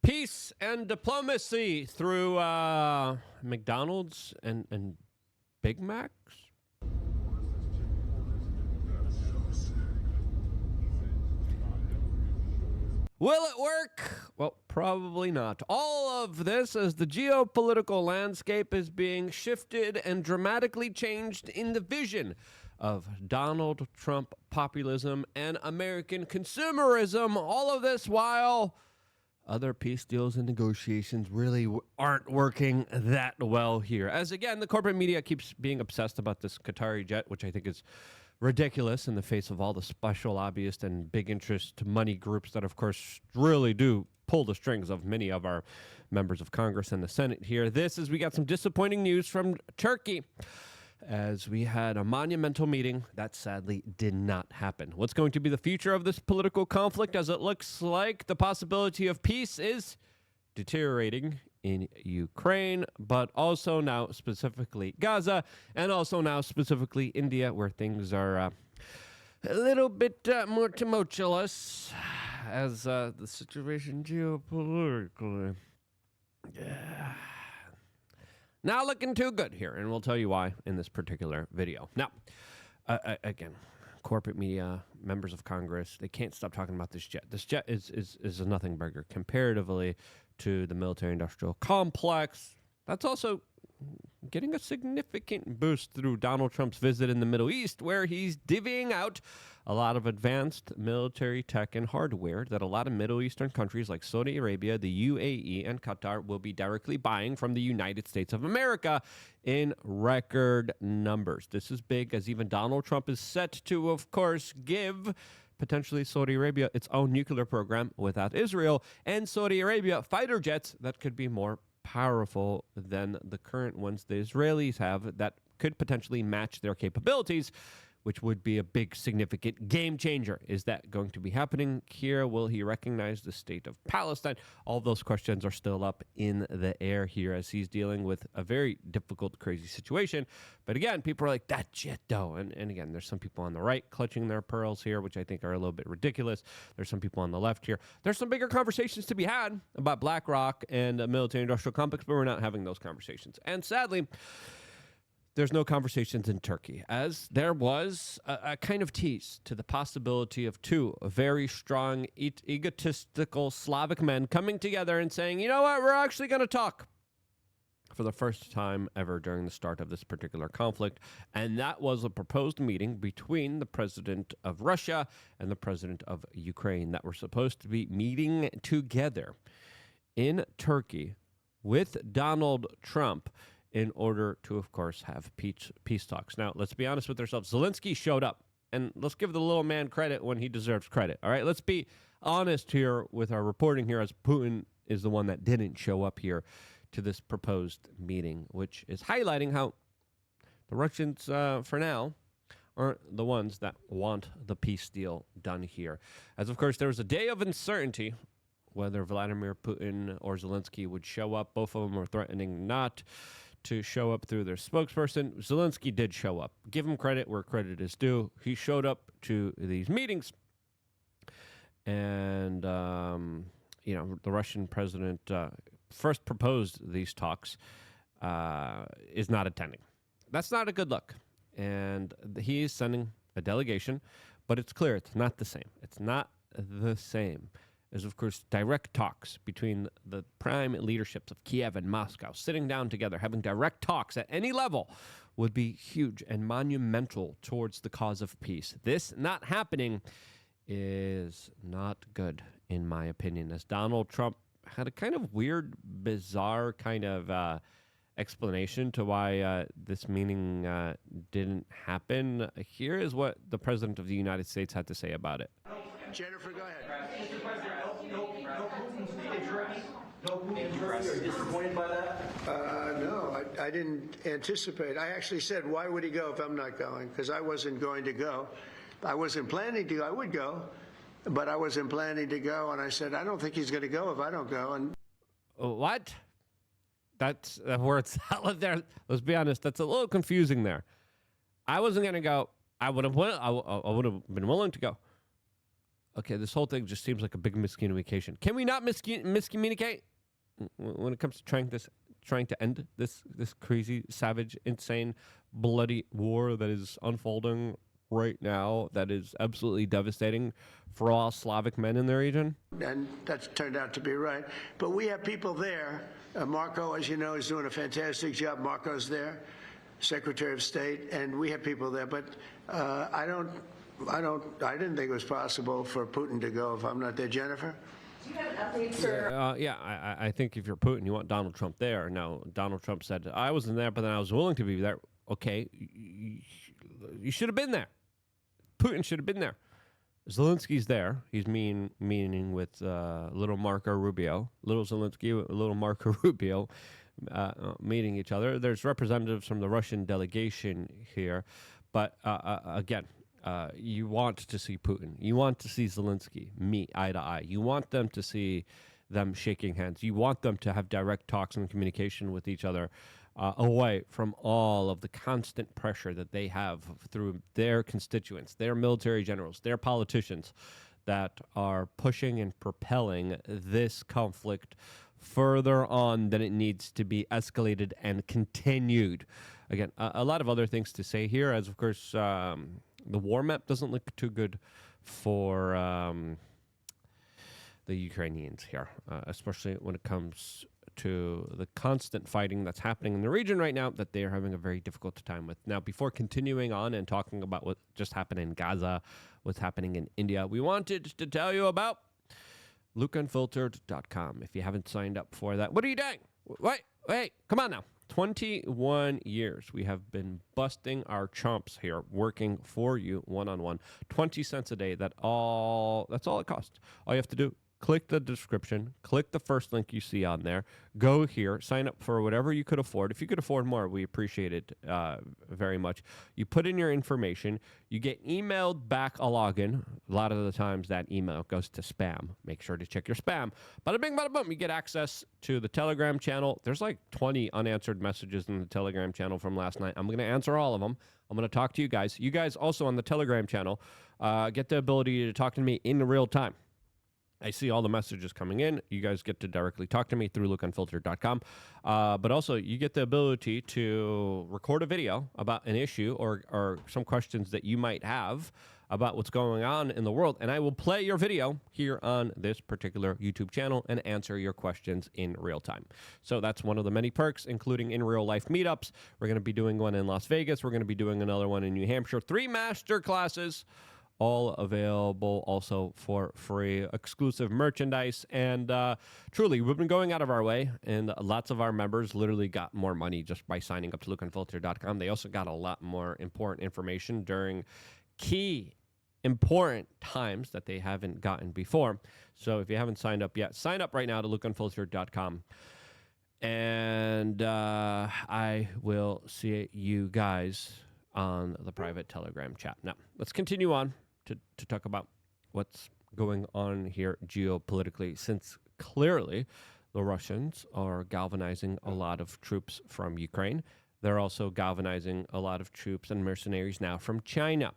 Peace and diplomacy through McDonald's and Big Macs? Will it work? Well, probably not. All of this as the geopolitical landscape is being shifted and dramatically changed in the vision of Donald Trump populism and American consumerism. All of this while other peace deals and negotiations really aren't working that well here. As again, the corporate media keeps being obsessed about this Qatari jet, which I think is ridiculous in the face of all the special lobbyists and big interest money groups that, of course, really do pull the strings of many of our members of Congress and the Senate here. We got some disappointing news from Turkey, as we had a monumental meeting that sadly did not happen. What's going to be the future of this political conflict, as it looks like the possibility of peace is deteriorating in Ukraine, but also now specifically Gaza, and also now specifically India, where things are a little bit more tumultuous as the situation geopolitically not looking too good here, and we'll tell you why in this particular video. Now, again, corporate media, members of Congress, they can't stop talking about this jet. This jet is a nothing burger comparatively to the military-industrial complex. That's also getting a significant boost through Donald Trump's visit in the Middle East, where he's divvying out a lot of advanced military tech and hardware that a lot of Middle Eastern countries like Saudi Arabia, the UAE, and Qatar will be directly buying from the United States of America in record numbers. This is big, as even Donald Trump is set to, of course, give potentially Saudi Arabia its own nuclear program without Israel, and Saudi Arabia fighter jets that could be more powerful than the current ones the Israelis have that could potentially match their capabilities, which would be a big, significant game changer. Is that going to be happening here? Will he recognize the state of Palestine? All those questions are still up in the air here as he's dealing with a very difficult, crazy situation. But again, people are like, that jet, though. And again, there's some people on the right clutching their pearls here, which I think are a little bit ridiculous. There's some people on the left here. There's some bigger conversations to be had about BlackRock and a military-industrial complex, but we're not having those conversations. And sadly, there's no conversations in Turkey, as there was a kind of tease to the possibility of two very strong, egotistical Slavic men coming together and saying, you know what, we're actually going to talk for the first time ever during the start of this particular conflict. And that was a proposed meeting between the president of Russia and the president of Ukraine that were supposed to be meeting together in Turkey with Donald Trump in order to, of course, have peace talks. Now, let's be honest with ourselves. Zelensky showed up, and let's give the little man credit when he deserves credit, all right? Let's be honest here with our reporting here, as Putin is the one that didn't show up here to this proposed meeting, which is highlighting how the Russians, for now, aren't the ones that want the peace deal done here. As, of course, there was a day of uncertainty whether Vladimir Putin or Zelensky would show up. Both of them were threatening not to show up through their spokesperson. Zelensky did show up. Give him credit where credit is due. He showed up to these meetings. And, the Russian president first proposed these talks, is not attending. That's not a good look. And he is sending a delegation, but it's clear it's not the same. It's not the same. There's, of course, direct talks between the prime leaderships of Kiev and Moscow. Sitting down together, having direct talks at any level would be huge and monumental towards the cause of peace. This not happening is not good, in my opinion, as Donald Trump had a kind of weird, bizarre kind of explanation to why this meeting didn't happen. Here is what the President of the United States had to say about it. Jennifer, go ahead. Mr. President, no Putin's interest. No Putin's interest. Are you disappointed by that? No, I didn't anticipate. I actually said, why would he go if I'm not going? Because I wasn't going to go. I wasn't planning to go. I would go, but I wasn't planning to go. And I said, I don't think he's going to go if I don't go. And what? That's where it's out there. Let's be honest. That's a little confusing there. I wasn't going to go. I would have been willing to go. Okay, this whole thing just seems like a big miscommunication. Can we not miscommunicate when it comes to trying to end this crazy, savage, insane, bloody war that is unfolding right now, that is absolutely devastating for all Slavic men in the region? And that's turned out to be right. But we have people there. Marco, as you know, is doing a fantastic job. Marco's there, Secretary of State, and we have people there. But I didn't think it was possible for Putin to go if I'm not there. Jennifer? Do you have an update, sir? Yeah, I think if you're Putin, you want Donald Trump there. Now, Donald Trump said, I wasn't there, but then I was willing to be there. Okay, you should have been there. Putin should have been there. Zelensky's there. He's meeting with little Marco Rubio. Little Zelensky, little Marco Rubio meeting each other. There's representatives from the Russian delegation here. But again, you want to see Putin. You want to see Zelensky meet eye to eye. You want them to see them shaking hands. You want them to have direct talks and communication with each other, away from all of the constant pressure that they have through their constituents, their military generals, their politicians that are pushing and propelling this conflict further on than it needs to be escalated and continued. Again, a lot of other things to say here, as of course the war map doesn't look too good for the Ukrainians here, especially when it comes to the constant fighting that's happening in the region right now that they are having a very difficult time with. Now, before continuing on and talking about what just happened in Gaza, what's happening in India, we wanted to tell you about LukeUnfiltered.com. If you haven't signed up for that, what are you doing? Wait, come on now. 21 years we have been busting our chomps here, working for you one-on-one. 20 cents a day. That's all it costs. All you have to do, click the description, click the first link you see on there, go here, sign up for whatever you could afford. If you could afford more, we appreciate it very much. You put in your information, you get emailed back a login. A lot of the times that email goes to spam. Make sure to check your spam. Bada bing, bada boom, you get access to the Telegram channel. There's like 20 unanswered messages in the Telegram channel from last night. I'm going to answer all of them. I'm going to talk to you guys. You guys also on the Telegram channel get the ability to talk to me in real time. I see all the messages coming in. You guys get to directly talk to me through LukeUnfiltered.com. But also, you get the ability to record a video about an issue or some questions that you might have about what's going on in the world. And I will play your video here on this particular YouTube channel and answer your questions in real time. So that's one of the many perks, including in real life meetups. We're going to be doing one in Las Vegas. We're going to be doing another one in New Hampshire. 3 master classes, all available also for free, exclusive merchandise. And truly, we've been going out of our way, and lots of our members literally got more money just by signing up to LukeUnfiltered.com. They also got a lot more important information during key important times that they haven't gotten before. So if you haven't signed up yet, sign up right now to LukeUnfiltered.com. And I will see you guys on the private Telegram chat. Now, let's continue on to talk about what's going on here geopolitically, since clearly the Russians are galvanizing a lot of troops from Ukraine. They're also galvanizing a lot of troops and mercenaries now from China.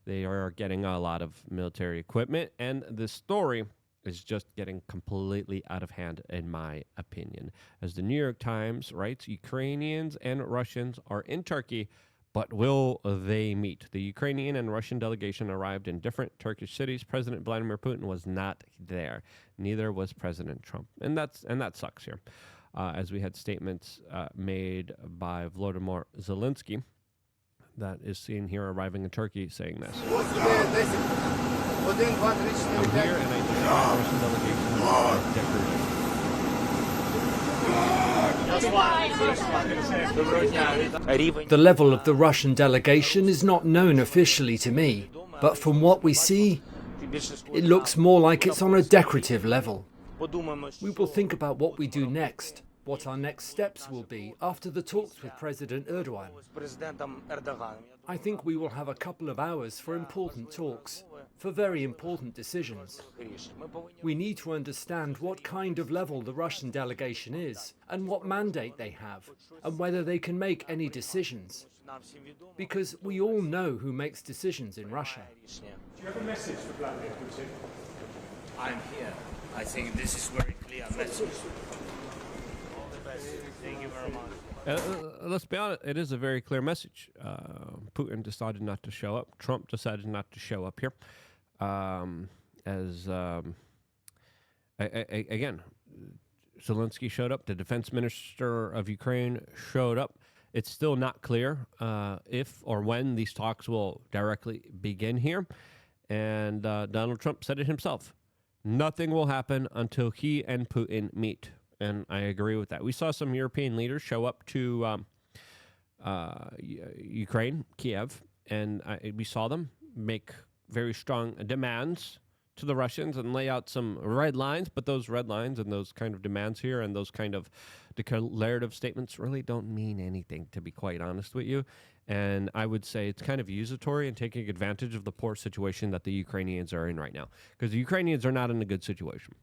They are getting a lot of military equipment, and the story is just getting completely out of hand, in my opinion. As the New York Times writes, Ukrainians and Russians are in Turkey, but will they meet? The Ukrainian and Russian delegation arrived in different Turkish cities. President Vladimir Putin was not there. Neither was President Trump. And that sucks here. As we had statements made by Volodymyr Zelensky, that is seen here arriving in Turkey, saying this. I'm here and I think the Russian delegation is decorated. The level of the Russian delegation is not known officially to me, but from what we see, it looks more like it's on a decorative level. We will think about what we do next, what our next steps will be after the talks with President Erdogan. I think we will have a couple of hours for important talks. for very important decisions. We need to understand what kind of level the Russian delegation is, and what mandate they have, and whether they can make any decisions. Because we all know who makes decisions in Russia. Do you have a message for Vladimir Putin? I'm here. I think this is very clear message. All the best. Thank you very much. Let's be honest, it is a very clear message. Putin decided not to show up. Trump decided not to show up here. Again, Zelensky showed up. The defense minister of Ukraine showed up. It's still not clear if or when these talks will directly begin here. And Donald Trump said it himself. Nothing will happen until he and Putin meet. And I agree with that. We saw some European leaders show up to Ukraine, Kiev, and we saw them make very strong demands to the Russians and lay out some red lines. But those red lines and those kind of demands here and those kind of declarative statements really don't mean anything, to be quite honest with you. And I would say it's kind of usatory and taking advantage of the poor situation that the Ukrainians are in right now, because the Ukrainians are not in a good situation.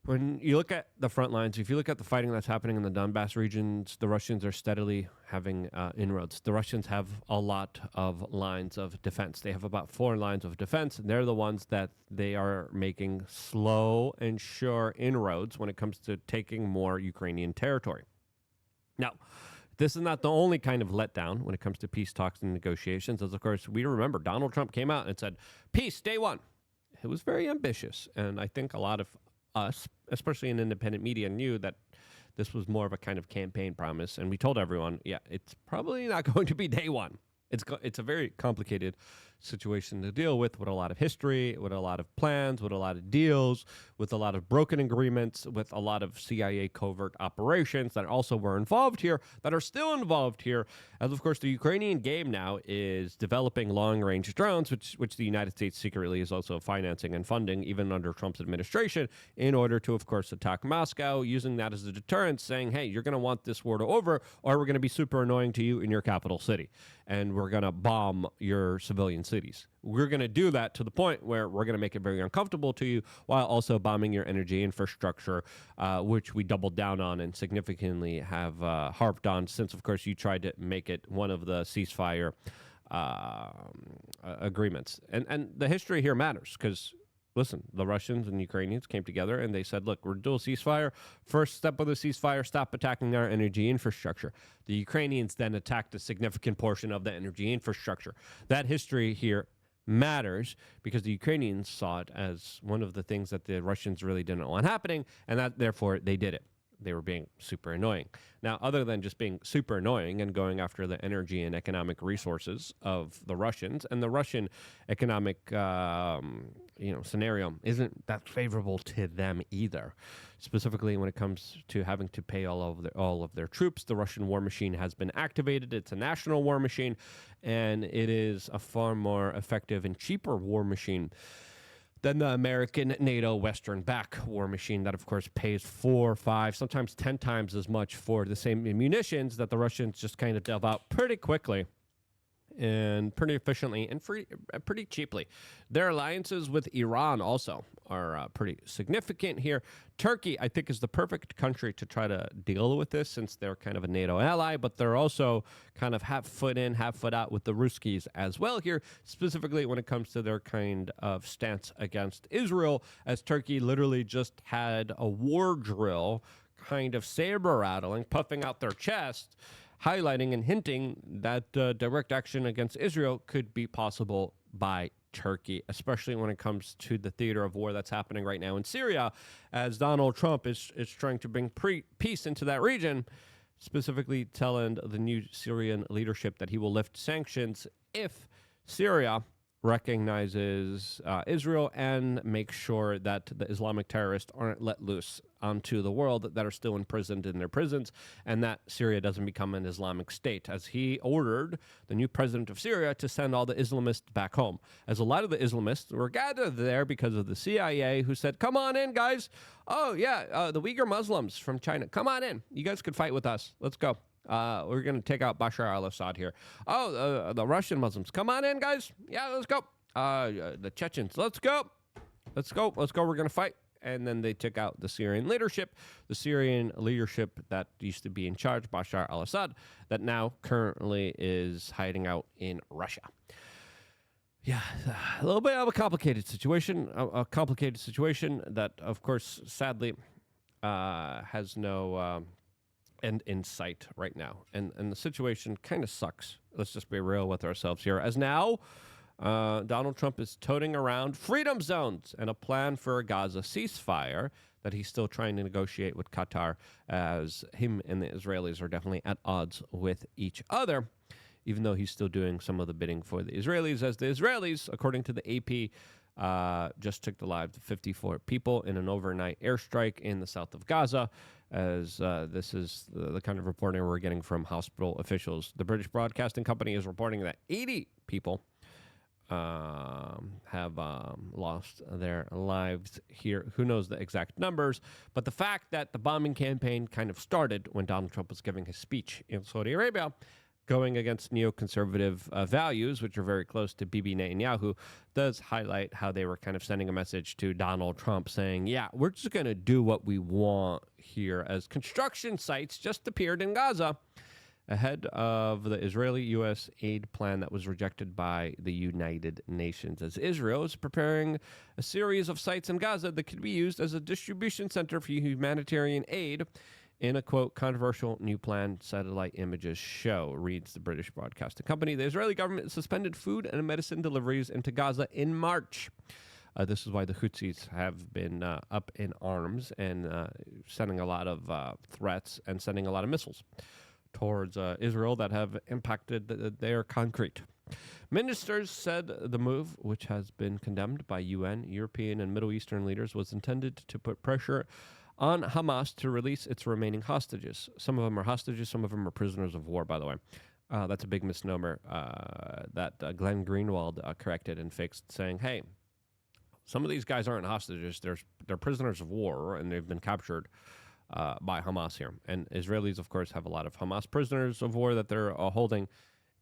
When you look at the front lines, if you look at the fighting that's happening in the Donbass regions, the Russians are steadily having inroads. The Russians have a lot of lines of defense. They have about 4 lines of defense, and they're the ones that they are making slow and sure inroads when it comes to taking more Ukrainian territory. Now, this is not the only kind of letdown when it comes to peace talks and negotiations, as of course we remember Donald Trump came out and said, peace, day one. It was very ambitious, and I think a lot of us, especially in independent media, knew that this was more of a kind of campaign promise, and we told everyone, yeah, it's probably not going to be day one. It's a very complicated situation to deal with a lot of history, with a lot of plans, with a lot of deals, with a lot of broken agreements, with a lot of CIA covert operations that also were involved here, that are still involved here. As of course, the Ukrainian game now is developing long-range drones, which the United States secretly is also financing and funding, even under Trump's administration, in order to, of course, attack Moscow, using that as a deterrent, saying, hey, you're going to want this war to over, or we're going to be super annoying to you in your capital city, and we're going to bomb your civilian cities. We're going to do that to the point where we're going to make it very uncomfortable to you, while also bombing your energy infrastructure, which we doubled down on and significantly have harped on since, of course, you tried to make it one of the ceasefire agreements. And the history here matters, because listen, the Russians and Ukrainians came together and they said, look, we're doing ceasefire. First step of the ceasefire, stop attacking our energy infrastructure. The Ukrainians then attacked a significant portion of the energy infrastructure. That history here matters because the Ukrainians saw it as one of the things that the Russians really didn't want happening, and that therefore they did it. They were being super annoying. Now, other than just being super annoying and going after the energy and economic resources of the Russians, and the Russian economic scenario isn't that favorable to them either. Specifically, when it comes to having to pay all of their troops, the Russian war machine has been activated. It's a national war machine, and it is a far more effective and cheaper war machine than the American NATO Western back war machine that, of course, pays 4, 5, sometimes 10 times as much for the same munitions that the Russians just kind of delve out pretty quickly and pretty efficiently and pretty cheaply. Their alliances with Iran also are pretty significant here. Turkey, I think, is the perfect country to try to deal with this, since they're kind of a NATO ally, but they're also kind of half foot in, half foot out with the Ruskies as well here, specifically when it comes to their kind of stance against Israel, as Turkey literally just had a war drill, kind of saber rattling, puffing out their chest, highlighting and hinting that direct action against Israel could be possible by Turkey, especially when it comes to the theater of war that's happening right now in Syria, as Donald Trump is trying to bring peace into that region, specifically telling the new Syrian leadership that he will lift sanctions if Syria recognizes Israel and makes sure that the Islamic terrorists aren't let loose onto the world, that are still imprisoned in their prisons, and that Syria doesn't become an Islamic state, as he ordered the new president of Syria to send all the Islamists back home, as a lot of the Islamists were gathered there because of the CIA, who said, come on in, guys. Oh, yeah, the Uyghur Muslims from China, come on in. You guys could fight with us. Let's go. We're going to take out Bashar al-Assad here. Oh, the Russian Muslims. Come on in, guys. Yeah, let's go. the Chechens, let's go. We're going to fight. And then they took out the Syrian leadership that used to be in charge, Bashar al-Assad, that now currently is hiding out in Russia. Yeah, a little bit of a complicated situation, that, of course, sadly, has no end in sight right now. And the situation kind of sucks. Let's just be real with ourselves here. As now, Donald Trump is toting around freedom zones and a plan for a Gaza ceasefire that he's still trying to negotiate with Qatar, as him and the Israelis are definitely at odds with each other, even though he's still doing some of the bidding for the Israelis, as the Israelis, according to the AP, just took the lives of 54 people in an overnight airstrike in the south of Gaza, as this is the kind of reporting we're getting from hospital officials. The British Broadcasting Company is reporting that 80 people have lost their lives here. Who knows the exact numbers? But the fact that the bombing campaign kind of started when Donald Trump was giving his speech in Saudi Arabia, going against neoconservative values, which are very close to Bibi Netanyahu, does highlight how they were kind of sending a message to Donald Trump saying, yeah, we're just going to do what we want here, as construction sites just appeared in Gaza ahead of the Israeli-U.S. aid plan that was rejected by the United Nations, as Israel is preparing a series of sites in Gaza that could be used as a distribution center for humanitarian aid in a, quote, controversial new plan, satellite images show, reads the British Broadcasting Company. The Israeli government suspended food and medicine deliveries into Gaza in March. This is why the Houthis have been up in arms and sending a lot of threats and sending a lot of missiles towards Israel that have impacted their concrete. Ministers said the move, which has been condemned by UN, European, and Middle Eastern leaders, was intended to put pressure on Hamas to release its remaining hostages. Some of them are hostages, some of them are prisoners of war, by the way. That's a big misnomer that Glenn Greenwald corrected and fixed, saying, hey, some of these guys aren't hostages, they're prisoners of war, and they've been captured by Hamas here. And Israelis, of course, have a lot of Hamas prisoners of war that they're holding,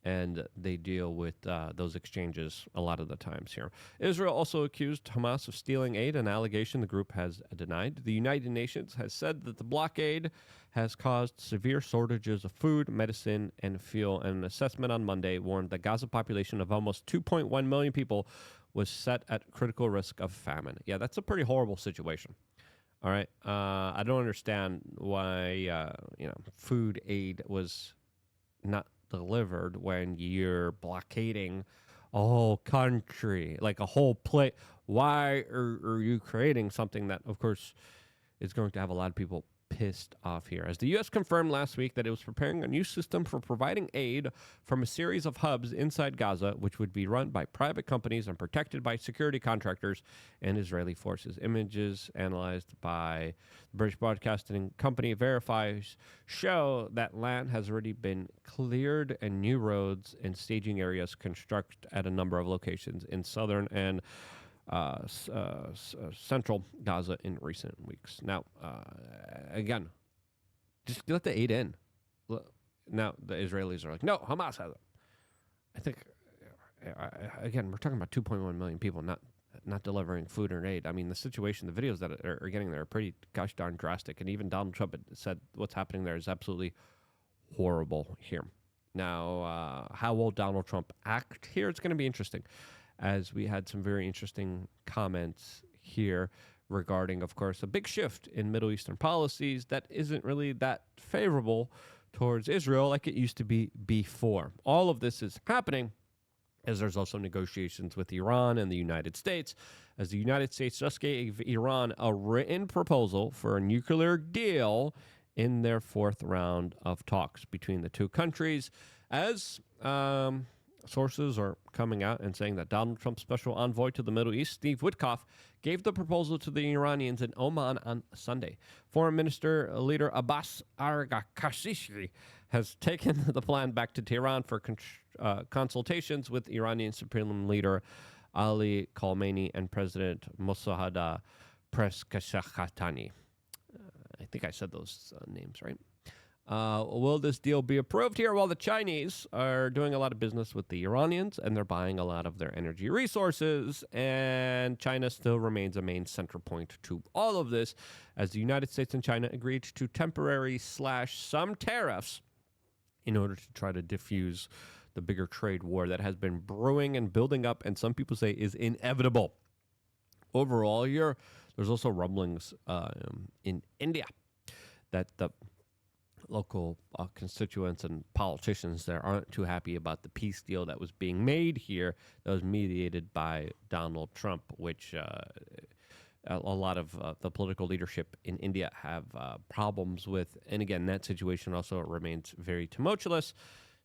and they deal with those exchanges a lot of the times here. Israel also accused Hamas of stealing aid, an allegation the group has denied. The United Nations has said that the blockade has caused severe shortages of food, medicine, and fuel. And an assessment on Monday warned the Gaza population of almost 2.1 million people was set at critical risk of famine. Yeah, that's a pretty horrible situation. All right. I don't understand why, food aid was not delivered when you're blockading a whole country, like a whole plate. Why are you creating something that, of course, is going to have a lot of people pissed off here? As the U.S. confirmed last week that it was preparing a new system for providing aid from a series of hubs inside Gaza, which would be run by private companies and protected by security contractors and Israeli forces. Images analyzed by the British Broadcasting Company verifies show that land has already been cleared and new roads and staging areas constructed at a number of locations in southern and central Gaza in recent weeks. Now, again, just let the aid in. Now, the Israelis are like, no, Hamas has it. I think, again, we're talking about 2.1 million people not delivering food or aid. I mean, the situation, the videos that are getting there are pretty gosh darn drastic. And even Donald Trump said what's happening there is absolutely horrible here. Now, how will Donald Trump act here? It's going to be interesting, as we had some very interesting comments here regarding, of course, a big shift in Middle Eastern policies that isn't really that favorable towards Israel like it used to be before. All of this is happening as there's also negotiations with Iran and the United States, as the United States just gave Iran a written proposal for a nuclear deal in their fourth round of talks between the two countries, as sources are coming out and saying that Donald Trump's special envoy to the Middle East, Steve Witkoff, gave the proposal to the Iranians in Oman on Sunday. Foreign Minister leader Abbas Araghchi has taken the plan back to Tehran for consultations with Iranian Supreme Leader Ali Khamenei and President Mosaddegh Pezeshkian. I think I said those names right. Will this deal be approved here? Well, the Chinese are doing a lot of business with the Iranians, and they're buying a lot of their energy resources, and China still remains a main center point to all of this, as the United States and China agreed to temporary / some tariffs in order to try to diffuse the bigger trade war that has been brewing and building up, and some people say is inevitable. Overall here, there's also rumblings in India that the local constituents and politicians there aren't too happy about the peace deal that was being made here, that was mediated by Donald Trump, which a lot of the political leadership in India have problems with. And again, that situation also remains very tumultuous.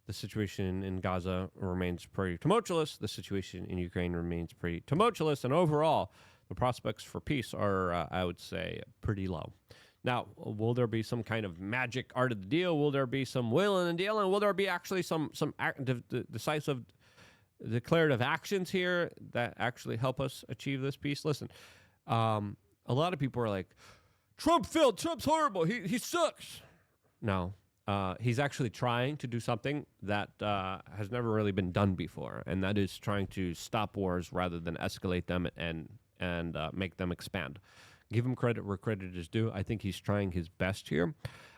The situation in Gaza remains pretty tumultuous. The situation in Ukraine remains pretty tumultuous. And overall, the prospects for peace are, I would say, pretty low. Now, will there be some kind of magic art of the deal? Will there be some will in the deal? And will there be actually some decisive, declarative actions here that actually help us achieve this peace? Listen, a lot of people are like, Trump failed. Trump's horrible. He sucks. No, he's actually trying to do something that has never really been done before, and that is trying to stop wars rather than escalate them and make them expand. Give him credit where credit is due. I think he's trying his best here.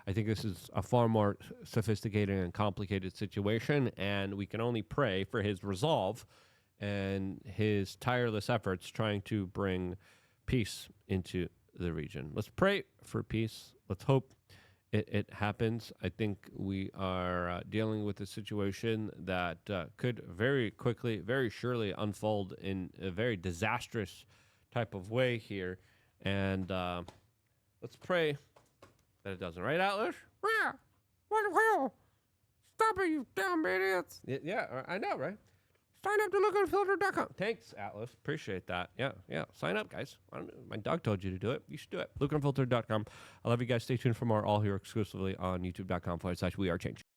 I think this is a far more sophisticated and complicated situation, and we can only pray for his resolve and his tireless efforts trying to bring peace into the region. Let's pray for peace. Let's hope it happens. I think we are dealing with a situation that could very quickly, very surely unfold in a very disastrous type of way here. And let's pray that it doesn't. Right, Atlas? Yeah. What the hell? Stop it, you damn idiots. Yeah, I know, right? Sign up to lookandfilter.com. Thanks, Atlas. Appreciate that. Yeah. Sign up, guys. My dog told you to do it. You should do it. Lookandfilter.com. I love you guys. Stay tuned for more all here exclusively on youtube.com/wearechange.